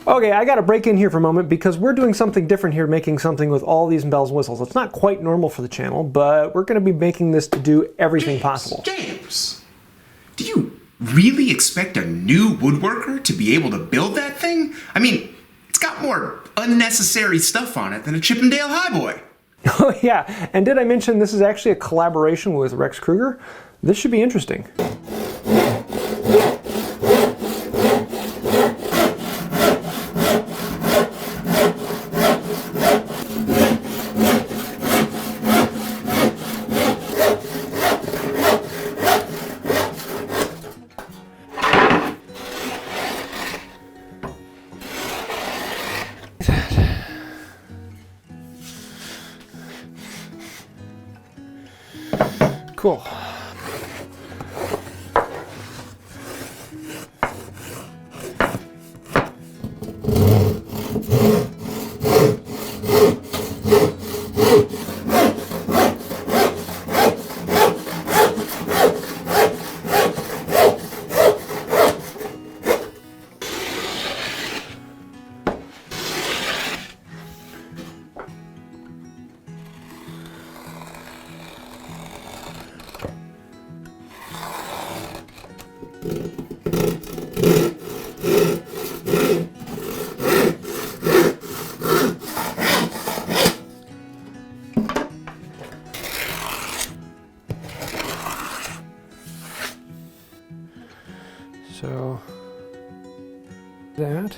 Okay, I gotta break in here for a moment because we're doing something different here, making something with all these bells and whistles. It's not quite normal for the channel, but we're gonna be making this to do everything possible. James, do you really expect a new woodworker to be able to build that thing? I mean, it's got more unnecessary stuff on it than a Chippendale Highboy. Oh yeah, and did I mention this is actually a collaboration with Rex Krueger? This should be interesting. Cool. So that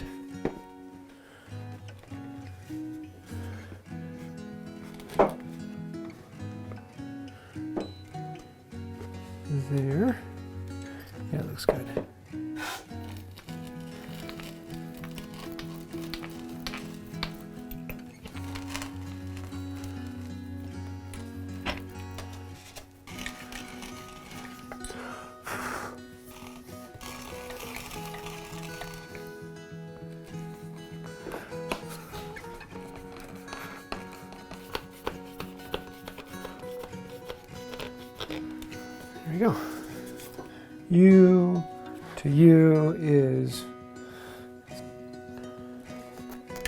there. Yeah, it looks good. There you go. U to U is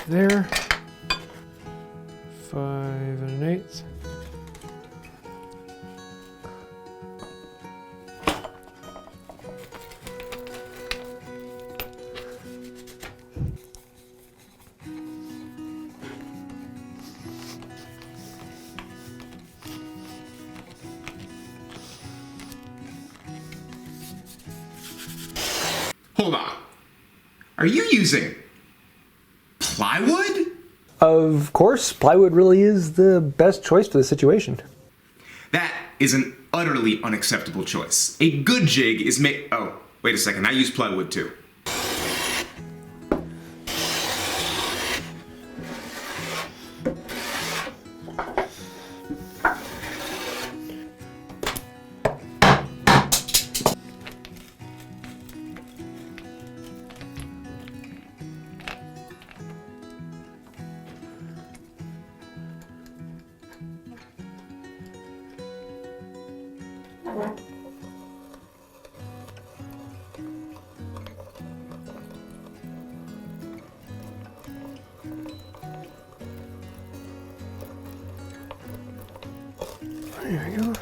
there. 5 1/8. Hold on. Are you using plywood? Of course, plywood really is the best choice for the situation. That is an utterly unacceptable choice. A good jig is made... Oh, wait a second. I use plywood too. There we go.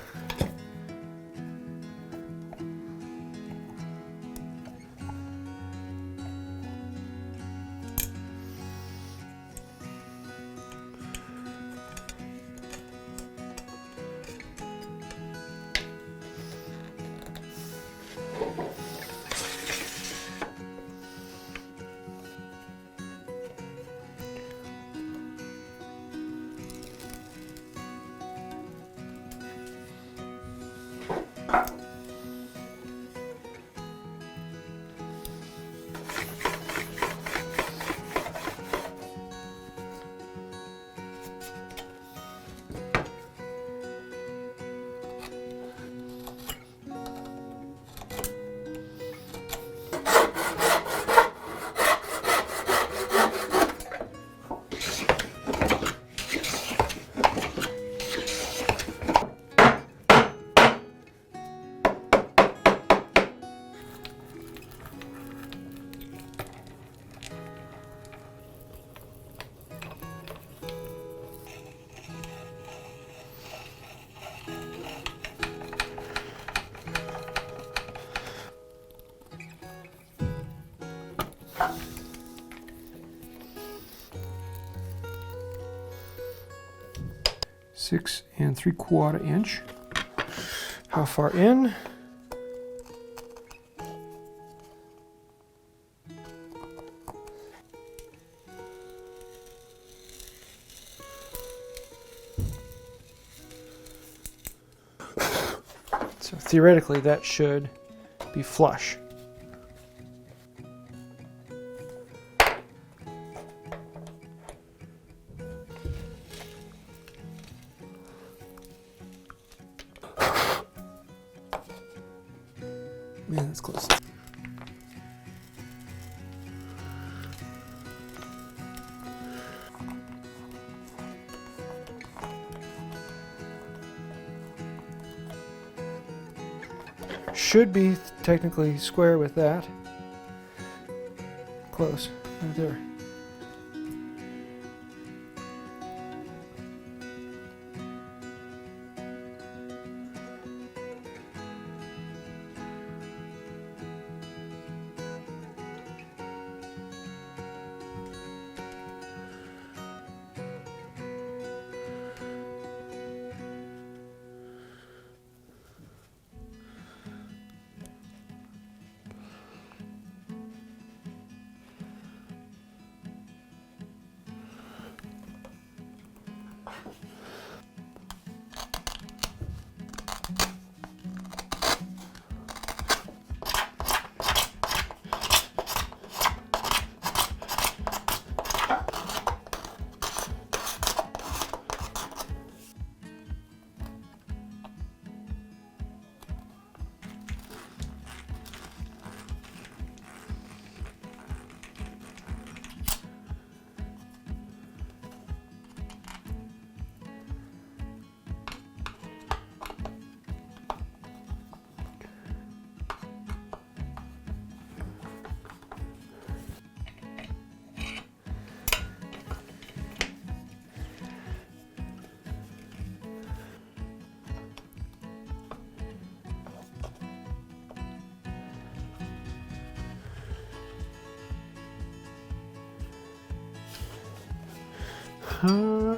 6 3/4 inch. How far in? So theoretically that should be flush. Man, that's close. Should be technically square with that. Close, right there.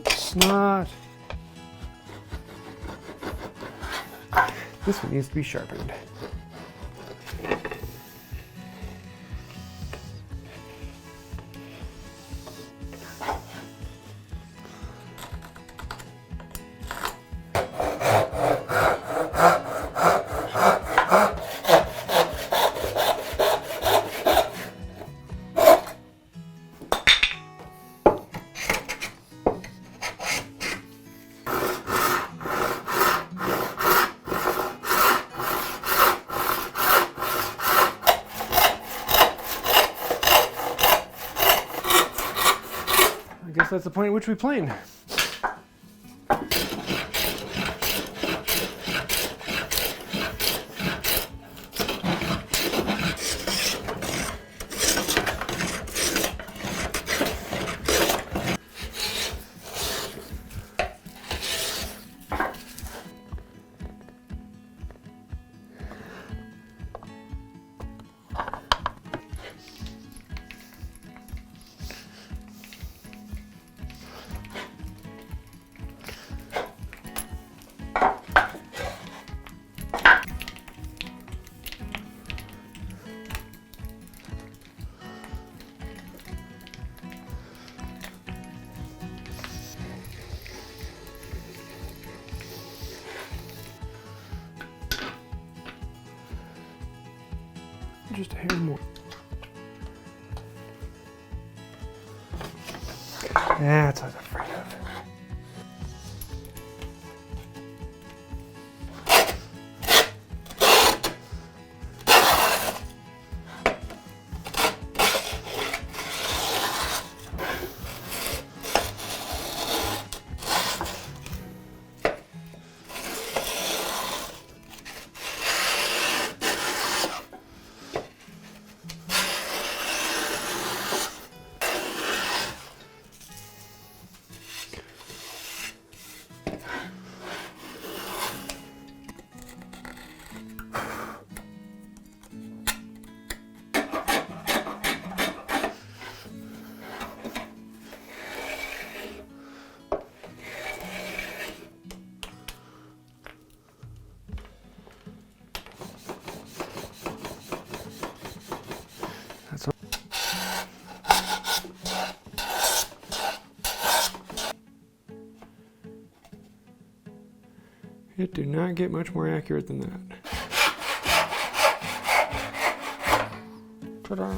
Snot. This one needs to be sharpened. I guess that's the point at which we plane. Just a hair more. That's what I was afraid of. It did not get much more accurate than that. Ta-da!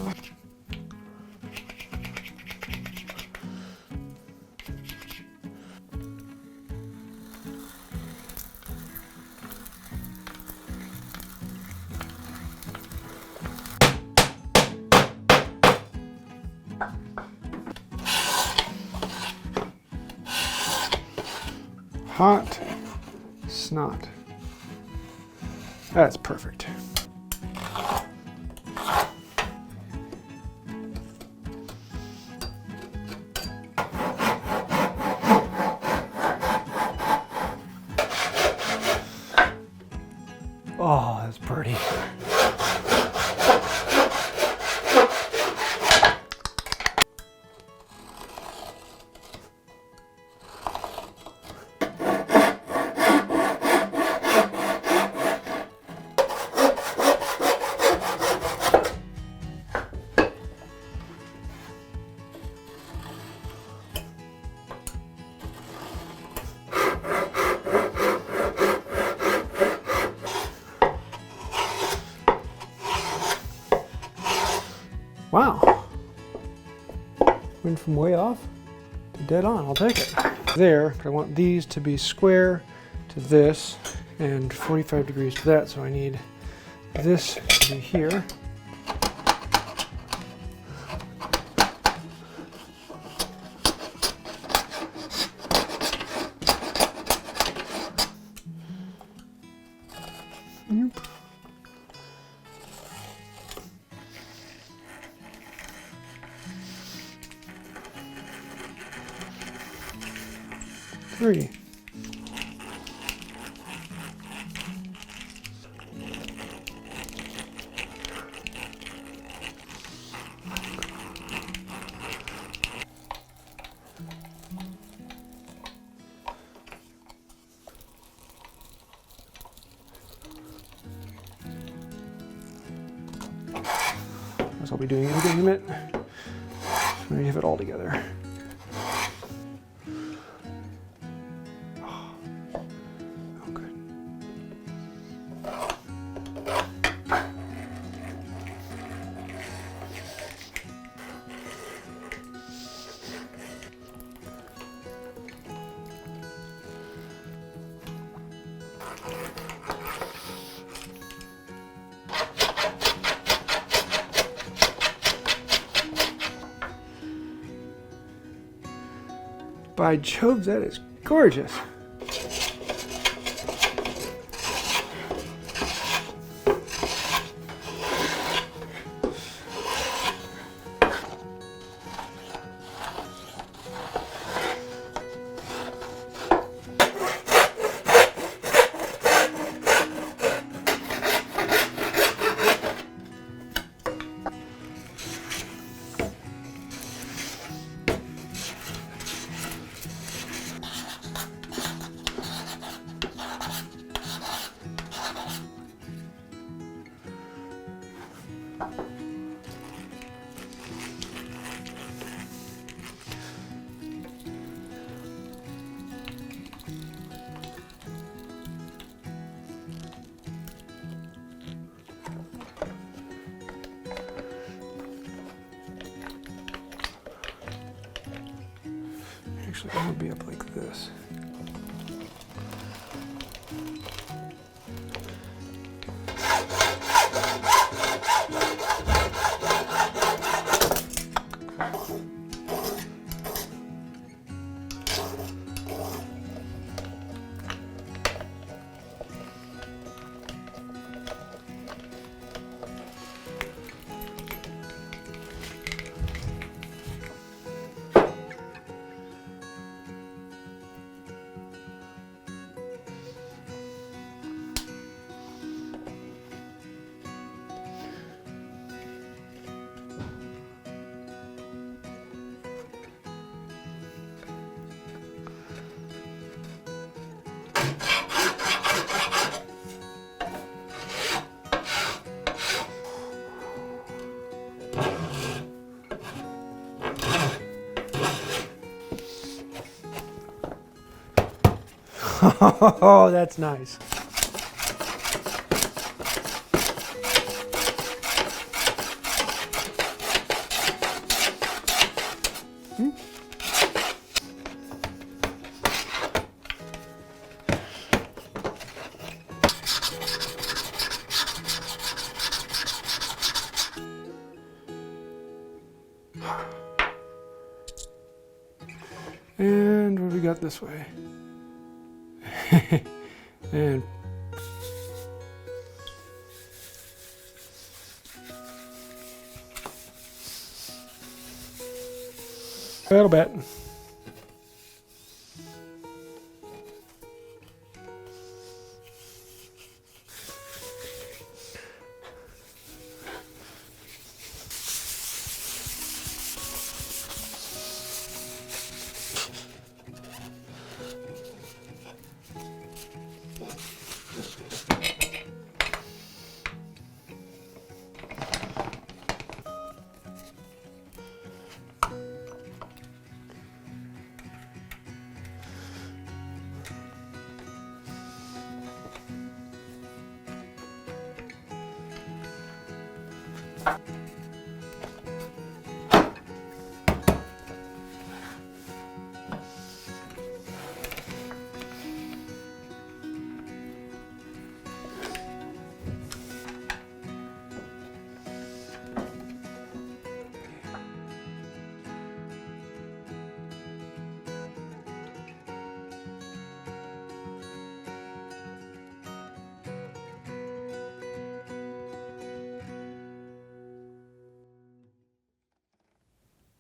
Hot snot. That's perfect. Oh, that's pretty. Wow. Went from way off to dead on. I'll take it. There, but I want these to be square to this and 45 degrees to that, so I need this to be here. Nope. Three. Guess I'll be doing it in a minute. Let me have it all together. By Jove, that is gorgeous. Actually, I'm gonna be up like this. Oh, that's nice. And what do we got this way? And a little bit.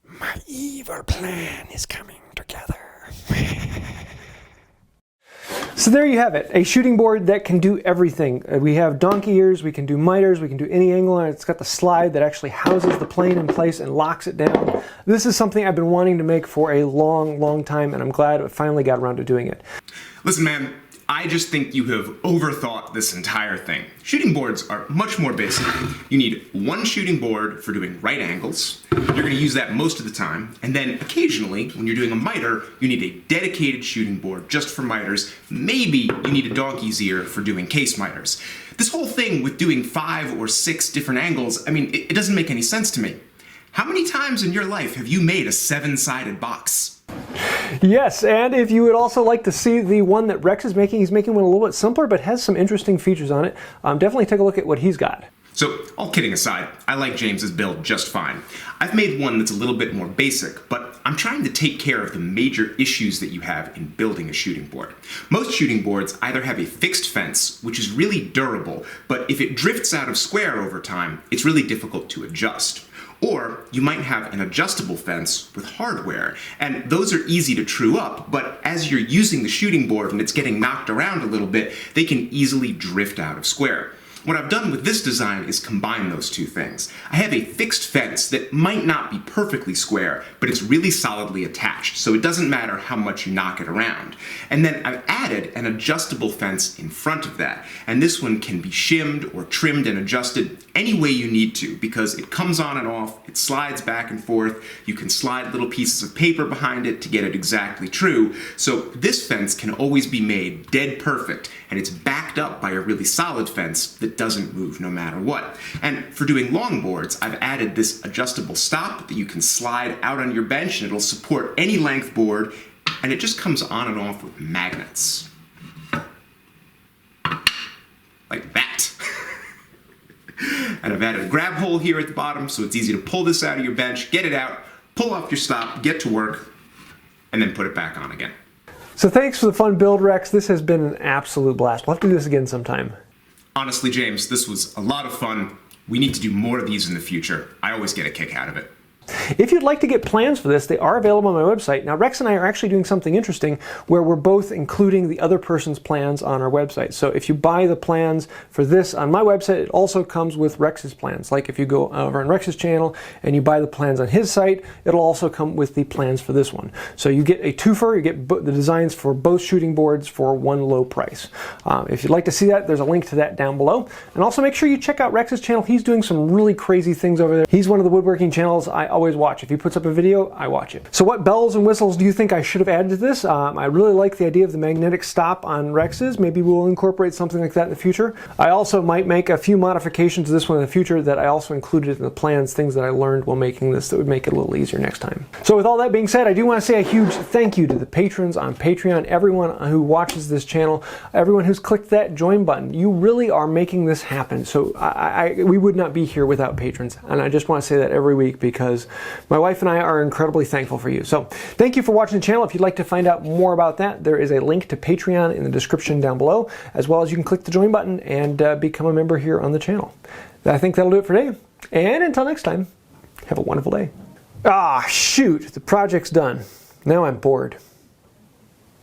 My evil plan is coming together. So there you have it, a shooting board that can do everything. We have donkey ears, we can do miters, we can do any angle, and it's got the slide that actually houses the plane in place and locks it down. This is something I've been wanting to make for a long time, and I'm glad I finally got around to doing it. Listen, man, I just think you have overthought this entire thing. Shooting boards are much more basic. You need one shooting board for doing right angles. You're going to use that most of the time. And then occasionally, when you're doing a miter, you need a dedicated shooting board just for miters. Maybe you need a donkey's ear for doing case miters. This whole thing with doing 5 or 6 different angles, I mean, it doesn't make any sense to me. How many times in your life have you made a 7-sided box? Yes, and if you would also like to see the one that Rex is making, he's making one a little bit simpler but has some interesting features on it. Definitely take a look at what he's got. So, all kidding aside, I like James's build just fine. I've made one that's a little bit more basic, but I'm trying to take care of the major issues that you have in building a shooting board. Most shooting boards either have a fixed fence, which is really durable, but if it drifts out of square over time, it's really difficult to adjust. Or you might have an adjustable fence with hardware, and those are easy to true up, but as you're using the shooting board and it's getting knocked around a little bit, they can easily drift out of square. What I've done with this design is combine those two things. I have a fixed fence that might not be perfectly square, but it's really solidly attached, so it doesn't matter how much you knock it around. And then I've added an adjustable fence in front of that, and this one can be shimmed or trimmed and adjusted any way you need to, because it comes on and off, it slides back and forth, you can slide little pieces of paper behind it to get it exactly true, so this fence can always be made dead perfect, and it's backed up by a really solid fence that doesn't move no matter what. And for doing long boards, I've added this adjustable stop that you can slide out on your bench and it'll support any length board, and it just comes on and off with magnets. Like that. And I've added a grab hole here at the bottom so it's easy to pull this out of your bench, get it out, pull off your stop, get to work, and then put it back on again. So thanks for the fun build, Rex. This has been an absolute blast. We'll have to do this again sometime. Honestly, James, this was a lot of fun. We need to do more of these in the future. I always get a kick out of it. If you'd like to get plans for this, they are available on my website. Now, Rex and I are actually doing something interesting where we're both including the other person's plans on our website. So if you buy the plans for this on my website, it also comes with Rex's plans. Like if you go over on Rex's channel and you buy the plans on his site, it'll also come with the plans for this one. So you get a twofer, you get the designs for both shooting boards for one low price. If you'd like to see that, there's a link to that down below. And also make sure you check out Rex's channel. He's doing some really crazy things over there. He's one of the woodworking channels I always always watch. If he puts up a video, I watch it. So what bells and whistles do you think I should have added to this? I really like the idea of the magnetic stop on Rex's. Maybe we'll incorporate something like that in the future. I also might make a few modifications to this one in the future that I also included in the plans, things that I learned while making this that would make it a little easier next time. So with all that being said, I do want to say a huge thank you to the patrons on Patreon, everyone who watches this channel, everyone who's clicked that join button. You really are making this happen. So we would not be here without patrons. And I just want to say that every week because my wife and I are incredibly thankful for you. So thank you for watching the channel. If you'd like to find out more about that, there is a link to Patreon in the description down below, as well as you can click the join button and become a member here on the channel. I think that'll do it for today. And until next time, have a wonderful day. Ah, shoot, the project's done. Now I'm bored.